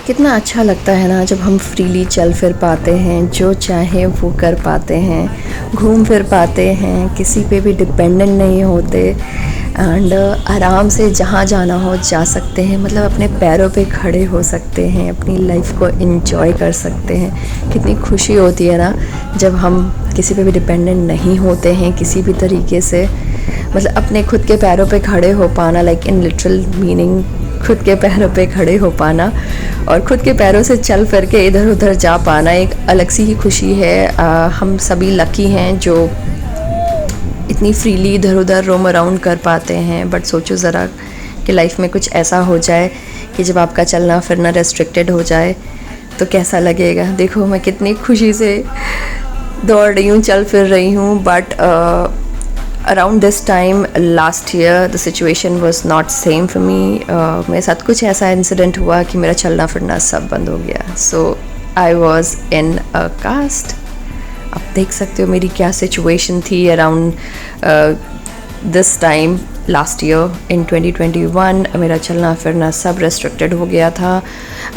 कितना अच्छा लगता है ना जब हम फ्रीली चल फिर पाते हैं, जो चाहे वो कर पाते हैं, घूम फिर पाते हैं, किसी पे भी डिपेंडेंट नहीं होते एंड आराम से जहाँ जाना हो जा सकते हैं। मतलब अपने पैरों पे खड़े हो सकते हैं, अपनी लाइफ को एंजॉय कर सकते हैं। कितनी खुशी होती है ना जब हम किसी पे भी डिपेंडेंट नहीं होते हैं किसी भी तरीके से। मतलब अपने खुद के पैरों पे खड़े हो पाना, लाइक इन लिटरल मीनिंग खुद के पैरों पे खड़े हो पाना और खुद के पैरों से चल फिर के इधर उधर जा पाना एक अलग सी ही खुशी है। हम सभी लकी हैं जो इतनी फ्रीली इधर उधर रोम अराउंड कर पाते हैं। बट सोचो ज़रा कि लाइफ में कुछ ऐसा हो जाए कि जब आपका चलना फिरना रेस्ट्रिक्टेड हो जाए तो कैसा लगेगा। देखो मैं कितनी खुशी से दौड़ रही हूँ, चल फिर रही हूँ। But around this time last year the situation was not same for me. मेरे साथ कुछ ऐसा इंसिडेंट हुआ कि मेरा चलना फिरना सब बंद हो गया। So I was in a cast. आप देख सकते हो मेरी क्या सिचुएशन थी around this time last year in 2021। मेरा चलना फिरना सब रेस्ट्रिक्टेड हो गया था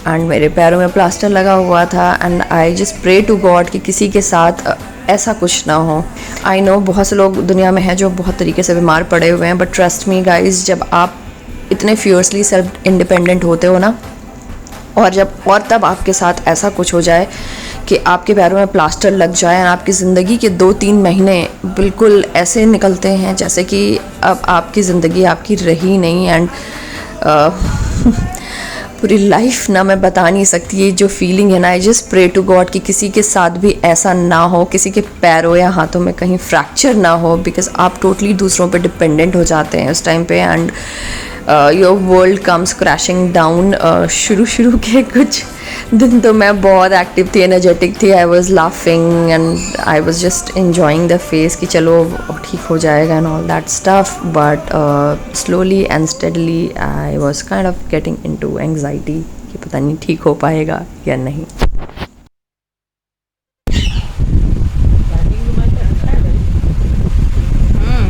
एंड मेरे पैरों में प्लास्टर लगा हुआ था। And I just pray to God कि किसी के साथ ऐसा कुछ ना हो। आई नो बहुत से लोग दुनिया में हैं जो बहुत तरीके से बीमार पड़े हुए हैं, बट ट्रस्ट मी गाइज, जब आप इतने फ्यूर्सली सेल्फ इंडिपेंडेंट होते हो ना और तब आपके साथ ऐसा कुछ हो जाए कि आपके पैरों में प्लास्टर लग जाए और आपकी ज़िंदगी के 2-3 महीने बिल्कुल ऐसे निकलते हैं जैसे कि अब आपकी ज़िंदगी आपकी रही नहीं। एंड पूरी लाइफ ना मैं बता नहीं सकती ये जो फीलिंग है ना। I just pray to God कि किसी के साथ भी ऐसा ना हो, किसी के पैरों या हाथों में कहीं फ्रैक्चर ना हो, बिकॉज आप टोटली दूसरों पे डिपेंडेंट हो जाते हैं उस टाइम पे and your world comes crashing down. शुरू के कुछ दिन तो मैं बहुत एक्टिव थी, एनर्जेटिक थी। I was laughing and I was just enjoying the face कि चलो ठीक हो जाएगा and all that stuff. But slowly and steadily I was kind of getting into anxiety कि पता नहीं ठीक हो पाएगा या नहीं।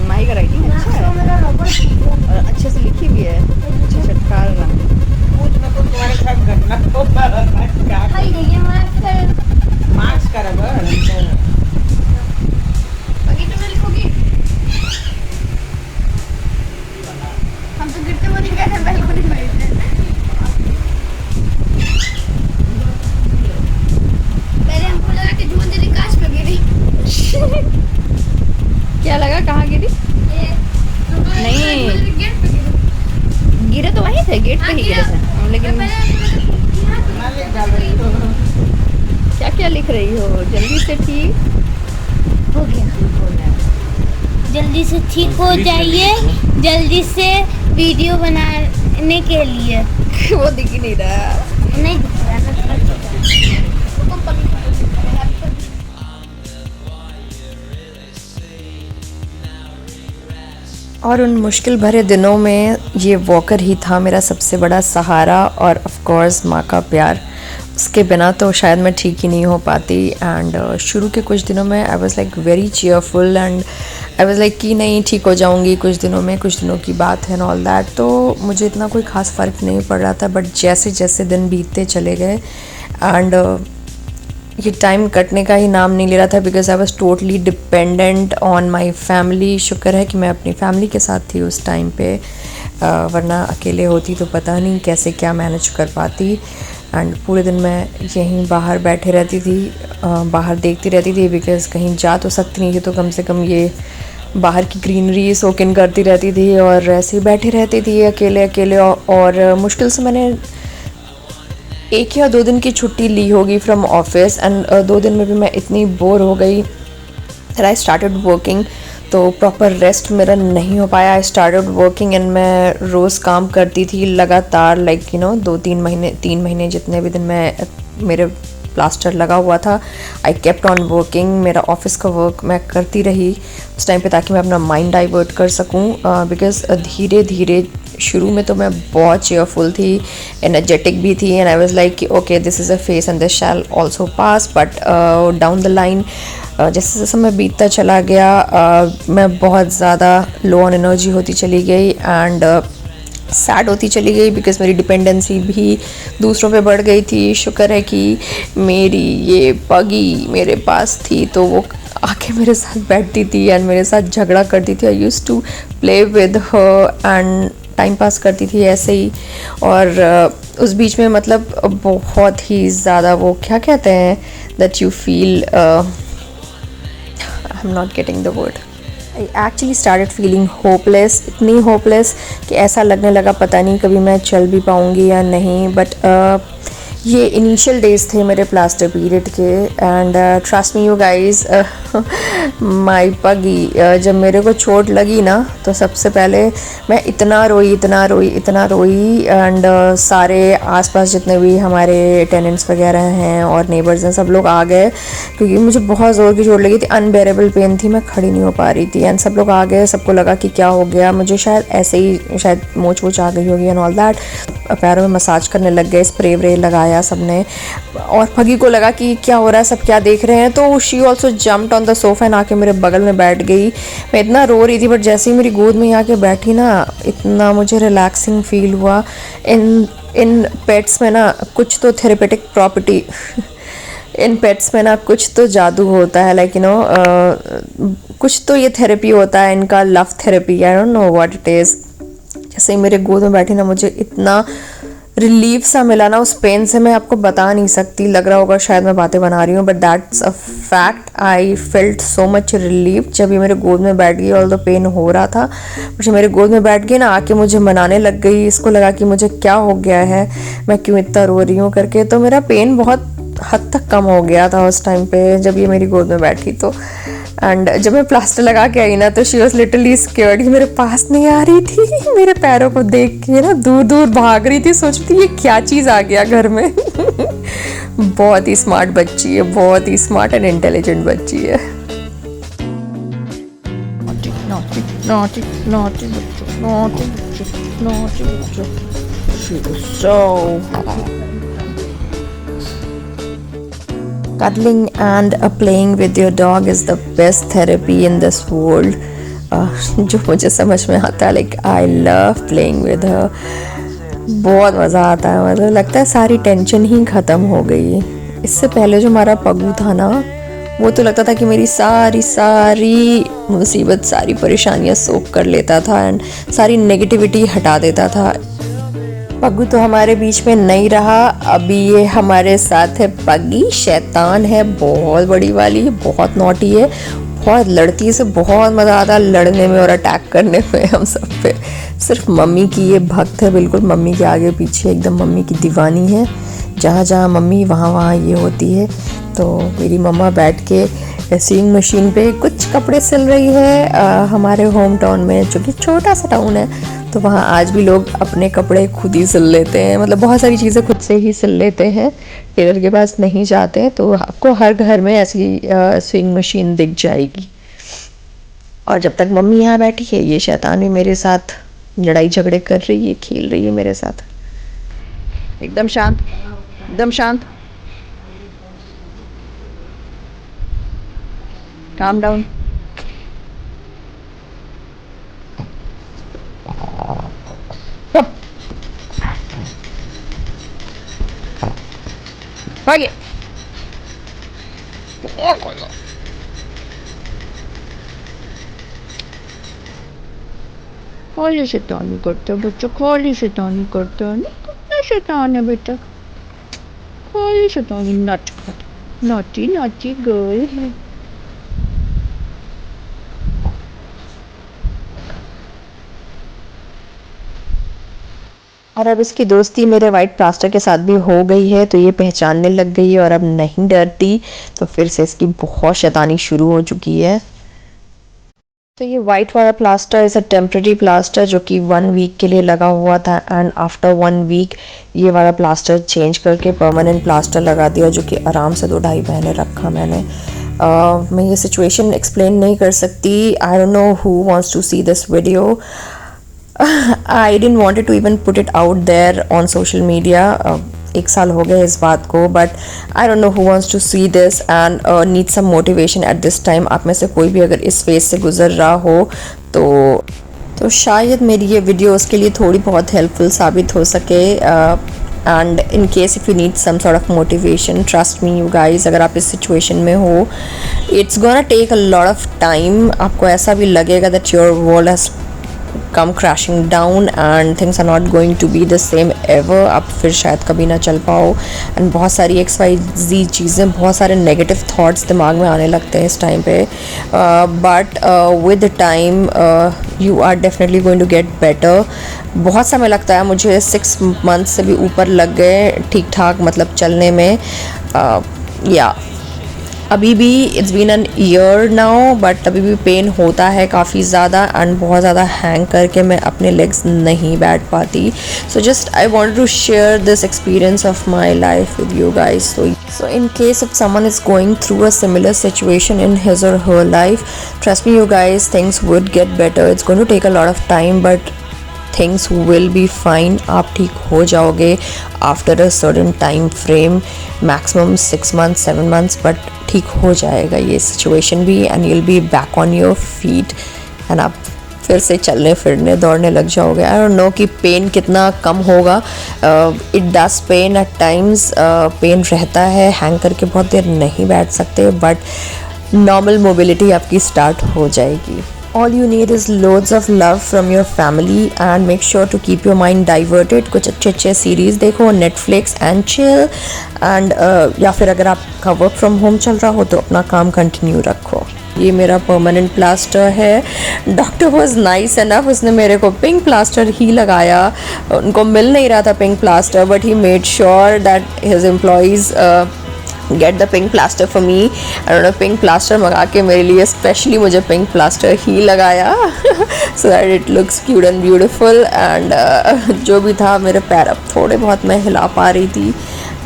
माही का राइटिंग अच्छा है और अच्छे से लिखी भी है, अच्छा चटकार रंग। क्या लगा, कहाँ गिरी? नहीं गिरे तो वहीं थे, गेट पे ही गिरे थे। लेकिन क्या क्या लिख रही हो? जल्दी से ठीक हो गया, जल्दी से ठीक हो जाइए, जल्दी से वीडियो बनाने के लिए। वो दिख ही नहीं रहा। नहीं दिख रहा ना। और उन मुश्किल भरे दिनों में ये वॉकर ही था मेरा सबसे बड़ा सहारा और ऑफ कोर्स माँ का प्यार। उसके बिना तो शायद मैं ठीक ही नहीं हो पाती। एंड शुरू के कुछ दिनों में I was like very cheerful and I was like कि नहीं ठीक हो जाऊंगी कुछ दिनों में, कुछ दिनों की बात है एंड ऑल दैट। तो मुझे इतना कोई ख़ास फ़र्क नहीं पड़ रहा था। बट जैसे जैसे दिन बीतते चले गए एंड ये टाइम कटने का ही नाम नहीं ले रहा था because I was totally dependent on my family. शुक्र है कि मैं अपनी फैमिली के साथ थी उस टाइम पे, वरना अकेले होती तो पता नहीं कैसे क्या मैनेज कर पाती। एंड पूरे दिन मैं यहीं बाहर बैठे रहती थी, बाहर देखती रहती थी बिकॉज कहीं जा तो सकती नहीं थी, तो कम से कम ये बाहर की ग्रीनरी सोक इन करती रहती थी और ऐसे ही बैठी रहती थी अकेले अकेले। और मुश्किल से मैंने 1 या 2 दिन की छुट्टी ली होगी फ्रॉम ऑफिस एंड 2 दिन में भी मैं इतनी बोर हो गई दैट आई स्टार्टेड वर्किंग। तो प्रॉपर रेस्ट मेरा नहीं हो पाया। आई स्टार्टेड वर्किंग एंड मैं रोज़ काम करती थी लगातार, लाइक 2-3 महीने 3 महीने जितने भी दिन मैं मेरे प्लास्टर लगा हुआ था आई केप्ट ऑन वर्किंग। मेरा ऑफिस का वर्क मैं करती रही उस टाइम पे ताकि मैं अपना माइंड डाइवर्ट कर सकूं। बिकॉज़ धीरे धीरे शुरू में तो मैं बहुत चेयरफुल थी, एनर्जेटिक भी थी एंड आई वाज लाइक कि okay this is a face and this shall also pass. But down the line जैसे जैसे समय बीतता चला गया मैं बहुत ज़्यादा लो ऑन एनर्जी होती चली गई एंड सैड होती चली गई बिकॉज़ मेरी डिपेंडेंसी भी दूसरों पे बढ़ गई थी। शुक्र है कि मेरी ये पगी मेरे पास थी, तो वो आके मेरे साथ बैठती थी एंड मेरे साथ झगड़ा करती थी। I used to play with her and time pass करती थी ऐसे ही। और उस बीच में मतलब बहुत ही ज़्यादा वो क्या कहते हैं that you feel, I am not getting the word, I actually started feeling hopeless, इतनी होपलेस कि ऐसा लगने लगा पता नहीं कभी मैं चल भी पाऊँगी या नहीं। बट ये इनिशियल डेज थे मेरे प्लास्टर पीरियड के end trust me you guys, my पगी जब मेरे को चोट लगी ना तो सबसे पहले मैं इतना रोई एंड सारे आसपास जितने भी हमारे टेनेंट्स वगैरह हैं और नेबर्स हैं सब लोग आ गए क्योंकि मुझे बहुत ज़ोर की चोट लगी थी, अनबेरेबल पेन थी, मैं खड़ी नहीं हो पा रही थी एंड सब लोग आ गए। सबको लगा कि क्या हो गया, मुझे शायद ऐसे ही शायद मोच वोच आ गई होगी एंड ऑल दैट। पैरों में मसाज करने लग गए, स्प्रे व्रे लगाया सबने और पगी को लगा कि क्या हो रहा है, सब क्या देख रहे हैं, तो she also jumped on the sofa and आके मेरे बगल में बैठ गई। मैं इतना रो रही थी बट जैसे ही मेरी गोद में आके बैठी ना इतना मुझे रिलैक्सिंग फील हुआ। इन पेट्स में ना कुछ तो थेरेपेटिक प्रॉपर्टी इन पेट्स में ना कुछ तो जादू होता है, लाइक यू नो कुछ तो ये थेरेपी होता है इनका, love therapy, I don't know what it is. जैसे ही मेरे गोद में बैठी ना मुझे इतना रिलीफ सा मिला ना उस पेन से, मैं आपको बता नहीं सकती। लग रहा होगा शायद मैं बातें बना रही हूँ but that's a fact. I felt so much relief जब ये मेरे गोद में बैठ गई। ऑल द पेन हो रहा था बट जब मेरे गोद में बैठ गई ना आके मुझे मनाने लग गई। इसको लगा कि मुझे क्या हो गया है, मैं क्यों इतना रो रही हूँ करके, तो मेरा पेन बहुत हद तक कम हो गया था उस टाइम पे जब ये मेरी गोद में बैठी। तो एंड जब मैं प्लास्टर लगा के आई ना तो शी वॉज लिटरली स्केयर्ड, मेरे पास नहीं आ रही थी, मेरे पैरों को देख के ना दूर दूर भाग रही थी, सोच रही थी ये क्या चीज़ आ गया घर में। बहुत ही स्मार्ट बच्ची है, बहुत ही स्मार्ट एंड इंटेलिजेंट बच्ची है। Cuddling and playing with your dog is the best therapy in this world. जो मुझे समझ में आता है, like I love playing with her, बहुत मज़ा आता है, मतलब लगता है सारी टेंशन ही ख़त्म हो गई। इससे पहले जो हमारा पग्गू था ना वो तो लगता था कि मेरी सारी मुसीबत सारी परेशानियाँ सोख कर लेता था एंड सारी नेगेटिविटी हटा देता था। पग्गू तो हमारे बीच में नहीं रहा, अभी ये हमारे साथ है पगी, शैतान है, बहुत बड़ी वाली, बहुत नॉटी है, बहुत लड़ती है, से बहुत मज़ा आता है लड़ने में और अटैक करने में हम सब पे। सिर्फ मम्मी की ये भक्त है, बिल्कुल मम्मी के आगे पीछे एकदम मम्मी की दीवानी है, जहाँ जहाँ मम्मी वहाँ ये होती है। तो मेरी मम्मा बैठ के सिंग मशीन पे कुछ कपड़े सिल रही है हमारे होम टाउन में, जो कि छोटा सा टाउन है, तो वहाँ आज भी लोग अपने कपड़े खुद ही सिल लेते हैं, मतलब बहुत सारी चीज़ें खुद से ही सिल लेते हैं, टेलर के पास नहीं जाते हैं। तो आपको हर घर में ऐसी स्विंग मशीन दिख जाएगी। और जब तक मम्मी यहाँ बैठी है ये शैतान भी मेरे साथ लड़ाई झगड़े कर रही है, खेल रही है मेरे साथ। एकदम शांत, एकदम शांत, काम डाउन। भागे। खाली शैतानी करते हो बच्चा, खाली शैतानी करते हो, कितना शैतान है बेटा, खाली शैतानी, नॉटी नॉटी गर्ल है। और अब इसकी दोस्ती मेरे वाइट प्लास्टर के साथ भी हो गई है, तो ये पहचानने लग गई है और अब नहीं डरती। तो फिर से इसकी बहुत शैतानी शुरू हो चुकी है। तो ये वाइट वाला plaster is a temporary plaster जो कि 1 वीक के लिए लगा हुआ था एंड आफ्टर 1 वीक ये वाला प्लास्टर चेंज करके परमानेंट प्लास्टर लगा दिया, जो कि आराम से 2-2.5 महीने रखा मैंने। मैं ये सिचुएशन एक्सप्लेन नहीं कर सकती। I don't know who wants to see this video. I didn't wanted to even put it out there on social media. 1 साल हो गया इस बात को, but I don't know who wants to see this and need some motivation at this time. आप में से कोई भी अगर इस फेज से गुजर रहा हो तो तो शायद मेरी ये वीडियो उसके लिए थोड़ी बहुत हेल्पफुल साबित हो सके। And in case if you need some sort of motivation, trust me you guys, अगर आप इस सिचुएशन में हो, it's gonna take a lot of time. आपको ऐसा भी लगेगा that your world has come crashing down and things are not going to be the same ever। आप फिर शायद कभी ना चल पाओ एंड बहुत सारी XYZ चीज़ें, बहुत सारे नेगेटिव थॉट्स दिमाग में आने लगते हैं इस टाइम पे। But with time you are definitely going to get better. बहुत समय लगता है, मुझे 6 मंथ से भी ऊपर लग गए ठीक ठाक मतलब चलने में। या अभी भी it's been an year now, but अभी भी पेन होता है काफ़ी ज़्यादा एंड बहुत ज़्यादा हैंग करके मैं अपने लेग्स नहीं बैठ पाती। So just I want to share this experience of my life with you guys. So in case if someone is going through a similar situation in his or her life, trust me you guys, things would get better. It's going to take a lot of time but things will be fine. आप ठीक हो जाओगे after a certain time frame, maximum 6 months 7 months, but ठीक हो जाएगा ये situation भी and you'll be back on your feet and आप फिर से चलने फिरने दौड़ने लग जाओगे। आई डोंट नो कि पेन कितना कम होगा। It does pain at times, pain रहता है, हैंग करके बहुत देर नहीं बैठ सकते, बट नॉर्मल मोबिलिटी आपकी स्टार्ट हो जाएगी। All you need is loads of love from your family and make sure to keep your mind diverted। कुछ अच्छे सीरीज़ देखो नेटफ्लिक्स एंड चिल एंड या फिर अगर आपका वर्क फ्रॉम होम चल रहा हो तो अपना काम कंटिन्यू रखो। ये मेरा परमानेंट प्लास्टर है। डॉक्टर वॉज नाइस एनफ, उसने मेरे को पिंक प्लास्टर ही लगाया। उनको मिल नहीं रहा था pink plaster, but he made sure that his employees get the pink plaster for me. उन्होंने पिंक प्लास्टर मंगा के मेरे लिए स्पेशली मुझे पिंक प्लास्टर ही लगाया so that it looks cute and beautiful. And जो भी था, मेरे पैर अब थोड़े बहुत मैं हिला पा रही थी,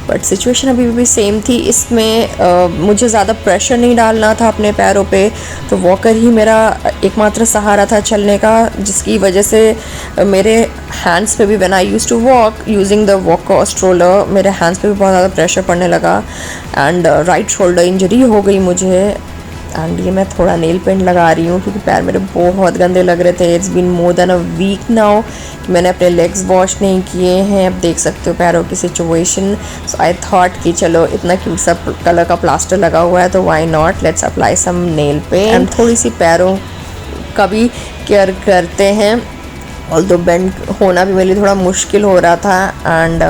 बट सिचुएशन अभी भी सेम थी। इसमें मुझे ज़्यादा प्रेशर नहीं डालना था अपने पैरों पे, तो वॉकर ही मेरा एकमात्र सहारा था चलने का, जिसकी वजह से मेरे हैंड्स पे भी when I used to walk using the walker stroller, मेरे हैंड्स पे भी बहुत ज़्यादा प्रेशर पड़ने लगा एंड राइट शोल्डर इंजरी हो गई मुझे। एंड ये मैं थोड़ा नेल पेंट लगा रही हूँ क्योंकि पैर मेरे बहुत गंदे लग रहे थे। It's been more than a week now कि मैंने अपने लेग्स वॉश नहीं किए हैं। अब देख सकते हो पैरों की सिचुएशन। सो आई थॉट कि चलो इतना क्यूट सा कलर का प्लास्टर लगा हुआ है तो why not, let's apply some nail paint एंड थोड़ी सी पैरों का भी केयर करते हैं। ऑल्दो बेंड होना भी मेरे लिए थोड़ा मुश्किल हो रहा था एंड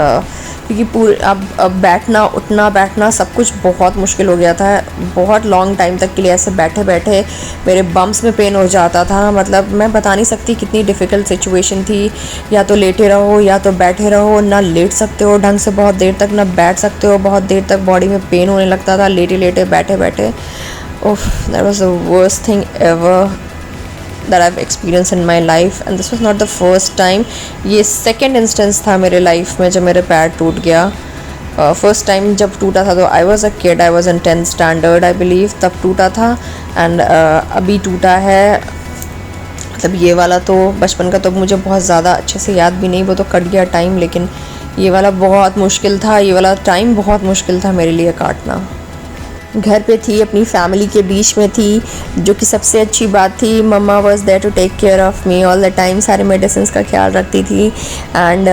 क्योंकि पूरे अब बैठना उठना बैठना सब कुछ बहुत मुश्किल हो गया था। बहुत लॉन्ग टाइम तक के लिए ऐसे बैठे बैठे मेरे बम्स में पेन हो जाता था। मतलब मैं बता नहीं सकती कितनी डिफ़िकल्ट सिचुएशन थी। या तो लेटे रहो या तो बैठे रहो, ना लेट सकते हो ढंग से बहुत देर तक, ना बैठ सकते हो बहुत देर तक। बॉडी में पेन होने लगता था लेटे लेटे बैठे बैठे। Oh, that was the worst thing ever that I've experienced in my life and this was not the first time। ये second instance था मेरे life में जब मेरे पैर टूट गया। फर्स्ट टाइम जब टूटा था तो I was a kid, I was in 10th standard I believe, तब टूटा था एंड अभी टूटा है। मतलब ये वाला तो बचपन का तो मुझे बहुत ज़्यादा अच्छे से याद भी नहीं, वो तो कट गया टाइम, लेकिन ये वाला बहुत मुश्किल था। ये वाला टाइम बहुत मुश्किल था मेरे लिए काटना। घर पे थी, अपनी फैमिली के बीच में थी, जो कि सबसे अच्छी बात थी। Mamma was there to take care of me all the time, सारे मेडिसिन का ख्याल रखती थी। एंड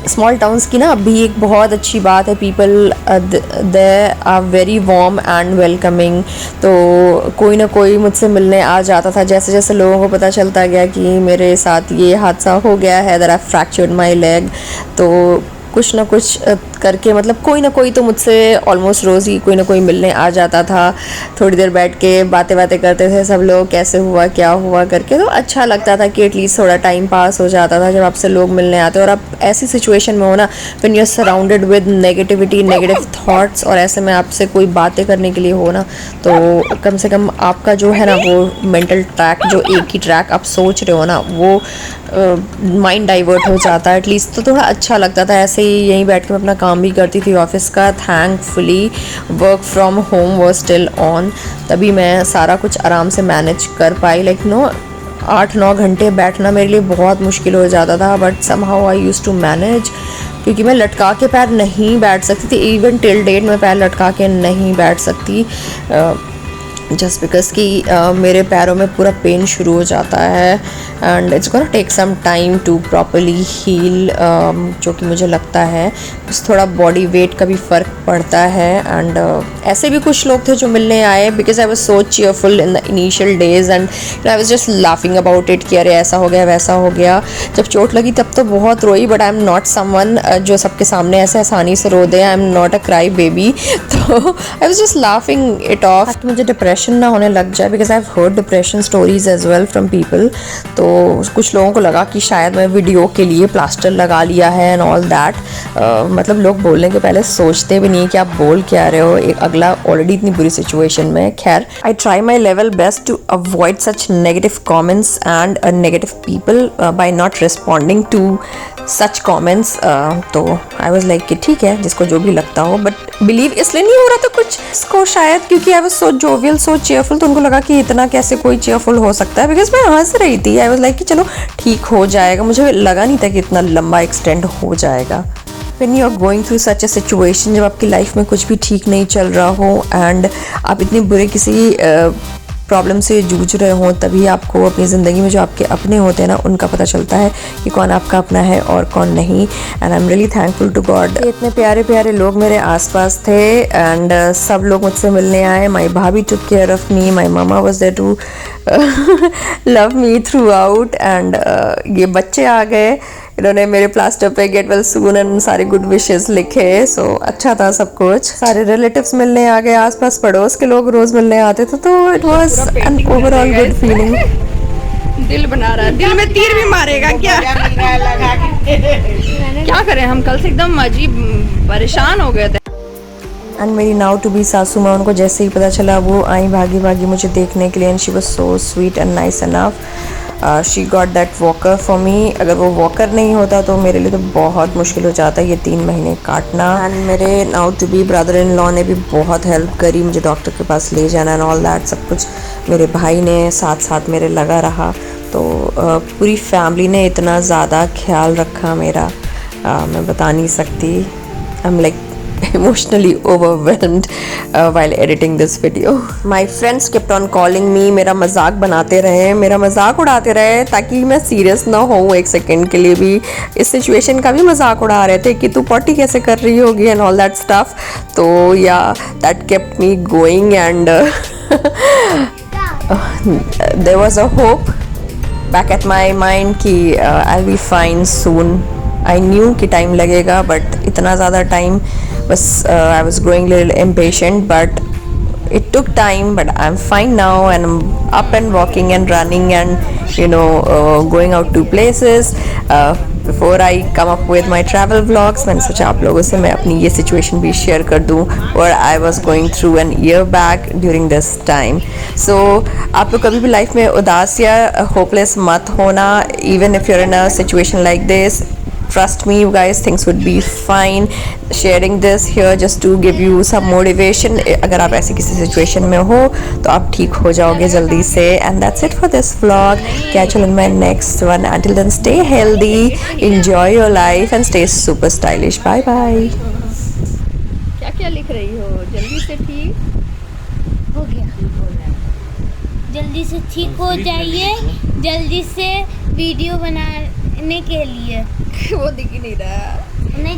स्मॉल टाउन्स की ना अभी एक बहुत अच्छी बात है, people there are very warm and welcoming. तो कोई ना कोई मुझसे मिलने आ जाता था। जैसे जैसे लोगों को पता चलता गया कि मेरे साथ ये हादसा हो गया है, that I fractured my leg, तो कुछ ना कुछ करके मतलब कोई ना कोई तो मुझसे ऑलमोस्ट रोज़ ही कोई ना कोई मिलने आ जाता था। थोड़ी देर बैठ के बातें करते थे सब लोग, कैसे हुआ क्या हुआ करके। तो अच्छा लगता था कि एटलीस्ट थोड़ा टाइम पास हो जाता था जब आपसे लोग मिलने आते। और आप ऐसी सिचुएशन में हो ना when you are surrounded with negativity, negative thoughts, और ऐसे में आपसे कोई बातें करने के लिए हो ना, तो कम से कम आपका जो है ना वो मेंटल ट्रैक, जो एक ही ट्रैक आप सोच रहे हो ना, वो माइंड डाइवर्ट हो जाता है एटलीस्ट। तो थोड़ा अच्छा लगता था। ऐसे ही यहीं बैठ के मैं अपना काम भी करती थी ऑफिस का। Thankfully work from home was still on, तभी मैं सारा कुछ आराम से मैनेज कर पाई। लाइक 8-9 घंटे बैठना मेरे लिए बहुत मुश्किल हो जाता था, but somehow I used to manage, क्योंकि मैं लटका के पैर नहीं बैठ सकती थी। इवन टिल डेट मैं पैर लटका के नहीं बैठ सकती। जस्ट बिकॉज कि मेरे पैरों में पूरा पेन शुरू हो जाता है and it's gonna take some time to properly heal, जो कि मुझे लगता है बस थोड़ा बॉडी वेट का भी फ़र्क पड़ता है। एंड ऐसे भी कुछ लोग थे जो मिलने आए because I was so cheerful in the initial days and I was just laughing about it कि अरे ऐसा हो गया वैसा हो गया। जब चोट लगी तब तो बहुत रोई, but I am not someone जो सबके सामने ऐसे आसानी से रो दे। I am not a cry baby, तो I was just laughing it off कि मुझे डिप्रेशन ना होने लग जाए because I have heard depression stories as well from people. तो कुछ लोगों को लगा कि शायद मैं वीडियो के लिए प्लास्टर लगा लिया है एंड ऑल दैट। मतलब लोग बोलने के पहले सोचते भी नहीं कि आप बोल क्या रहे हो, एक अगला ऑलरेडी इतनी बुरी सिचुएशन में। खैर, I try my level best to avoid such negative comments and negative people by not responding to such comments. तो आई वॉज लाइक कि ठीक है जिसको जो भी लगता हो, बट बिलीव इसलिए नहीं हो रहा था कुछ इसको, शायद क्योंकि I was so jovial so cheerful, तो उनको लगा कि इतना कैसे कोई चेयरफुल हो सकता है बिकॉज मैं हंस रही थी। आई वॉज लाइक कि चलो ठीक हो जाएगा, मुझे लगा नहीं था कि इतना लंबा एक्सटेंड हो जाएगा। When you are going through such a situation, जब आपकी लाइफ में कुछ भी ठीक नहीं चल रहा हो एंड आप इतनी बुरे किसी प्रॉब्लम से जूझ रहे हो, तभी आपको अपनी ज़िंदगी में जो आपके अपने होते हैं ना उनका पता चलता है कि कौन आपका अपना है और कौन नहीं। And I am really thankful to God, इतने प्यारे प्यारे लोग मेरे आसपास थे एंड सब लोग मुझसे मिलने आए। My bhabhi took care of me, my mama was there to love me throughout and ये बच्चे आ गए, इन्होंने मेरे प्लास्टर पे गेट वेल सून एंड सारे गुड विशेस लिखे। सो अच्छा था सब कुछ। सारे रिलेटिव्स मिलने आ गए, आसपास पड़ोस के लोग रोज मिलने आते थे, तो it was an overall good feeling. दिल बना रहा है, दिल में तीर भी मारेगा क्या? क्या करें हम, कल से एकदम अजीब परेशान हो गए थे। एंड मेरी नाउ टू बी सासू माँ, उनको जैसे ही पता चला वो आई भागी भागी मुझे देखने के लिए and she was so sweet and nice enough. She got that walker for me. अगर वो वॉकर नहीं होता तो मेरे लिए तो बहुत मुश्किल हो जाता ये 3 महीने काटना। एंड मेरे now to be brother in law ने भी बहुत हेल्प करी, मुझे डॉक्टर के पास ले जाना एंड ऑल दैट सब कुछ मेरे भाई ने साथ साथ मेरे लगा रहा। तो पूरी फैमिली ने इतना ज़्यादा ख्याल रखा मेरा, मैं बता नहीं सकती। I am like emotionally overwhelmed while editing this video. My friends kept on calling me, मेरा मजाक बनाते रहे, मेरा मजाक उड़ाते रहे ताकि मैं सीरियस ना हो एक सेकेंड के लिए भी। इस सिचुएशन का भी मजाक उड़ा रहे थे कि तू पॉटी कैसे कर रही होगी एंड ऑल दैट स्टफ। तो या that kept me going and there was a hope back at my mind कि I'll be fine soon. I knew कि टाइम लगेगा, बट इतना ज़्यादा टाइम बस I was growing a little impatient, but it took time, but I'm fine now and I'm up and walking and running and you know going out to places. Before I come up with my travel vlogs, मैंने सोचा आप लोगों से मैं अपनी ये situation भी share कर दूँ और I was going through an year back during this time. So आप लोग कभी भी लाइफ में उदास या hopeless मत होना, even if you're in a situation like this. Trust me you guys, things would be fine. Sharing this here just to give you some motivation. अगर आप ऐसी किसी situation में हो तो आप ठीक हो जाओगे जल्दी से। And that's it for this vlog. Catch you in my next one. Until then, stay healthy, enjoy your life and stay super stylish. Bye bye. क्या क्या लिख रही हो? जल्दी से ठीक हो गया, जल्दी से ठीक हो जाइए, जल्दी से वीडियो बनाने के लिए। वो दिख ही नहीं रहा। नहीं